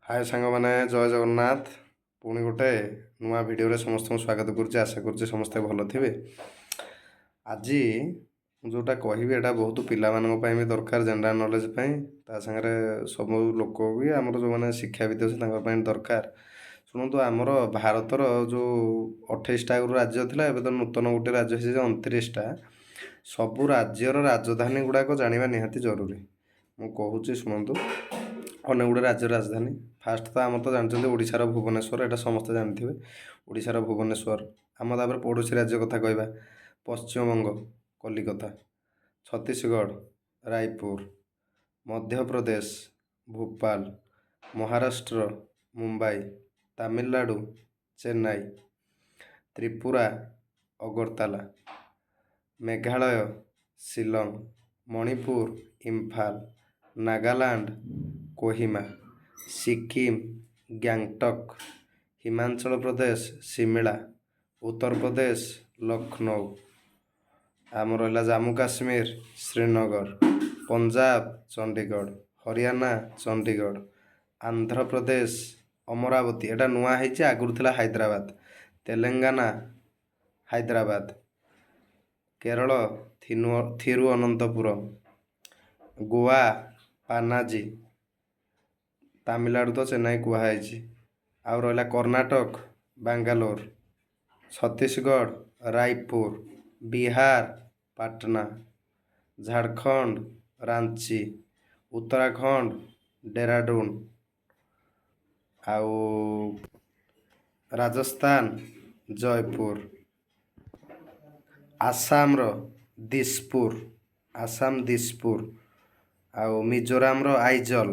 हाय सांगमाने जय जगन्नाथ। पुणी गोटे नुआ भिडियो समस्त स्वागत करुच्चे। आशा करुच्चे समस्ते भल थे। आज जोटा कहबी एटा बहुत पाई भी दरकार जनरल नॉलेज सागर सब लोक भी आमर जो मैंने शिक्षाविद अच्छे दरकार। शुणु आमर भारतर जो 28टा राज्य था एवं तो नूतन गोटे राज्य 29टा सबू राज्यर राजधानी गुड़ाक जाना निहाती जरूरी। मु कहूँ शुणु अनेक गुड़े राज्य राजधानी फास्ट तो आम तो जानते ओडार भुवनेश्वर एटा समस्ते जानते ओडार भुवनेश्वर। आम तापर पड़ोशी राज्य कथा कहवा पश्चिमबंग कलिकता, छत्तीसगढ़ रायपुर, मध्य प्रदेश भोपाल, महाराष्ट्र मुंबई, तमिलनाडु चेन्नई, त्रिपुरा अगरतला, मेघालय शिलंग, मणिपुर इम्फाल, नागालैंड कोहिमा, सिक्किम गैंगटक, हिमाचल प्रदेश शिमला, उत्तर प्रदेश लखनऊ, आम रहा जम्मू काश्मीर श्रीनगर, पंजाब चंडीगढ़, हरियाणा चंडीगढ़, आंध्र प्रदेश अमरावती एटा नुआ है आगुरी था हैदराबाद, तेलंगाना हैदराबाद, केरल थिरुअनंतपुरम, गोवा पानाजी, तमिलनाडु तो चेन्नई कहुई, आउ रहा कर्णाटक बांगालोर, छत्तीसगढ़ रायपुर, बिहार पाटना, झारखंड रांची, उत्तराखंड डेराडून, आउ राजस्थान जयपुर, आसाम दिसपुर, आउ मिजोराम आइजल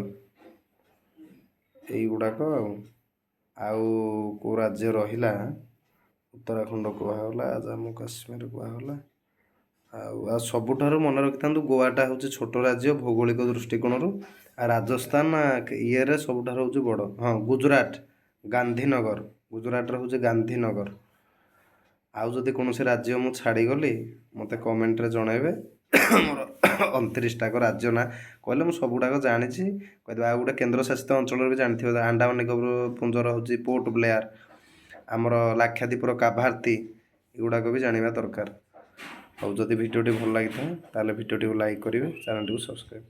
युड़ाक आउ राज्य रहा उत्तराखंड कहला, जम्मू काश्मीर कहला। आ सबुठार मन रखि था गोवाटा हूँ छोट राज्य भौगोलिक दृष्टिकोण। राजस्थान ये सबुठार हूँ बड़। हाँ गुजरात गांधीनगर, गुजरात हूँ गांधीनगर। आउ जदि कौन से राज्य मु छाड़गली मत कमेंट रे जनइबे। मोर 29टाक राज्य ना कहले मुझे सबुटाक जानी कह आ गोटे केन्द्र शासित अंचल भी जानते आंडामान निकोबर पुंजर हूँ पोर्ट ब्लेयर, आमर लाक्षाद्वीपर काभारती एगुड़ाक भी जाना दरकार। और जदि भिडियोटी भल लगी था भिडियोटी को लाइक करेंगे, चैनल को सब्सक्राइब।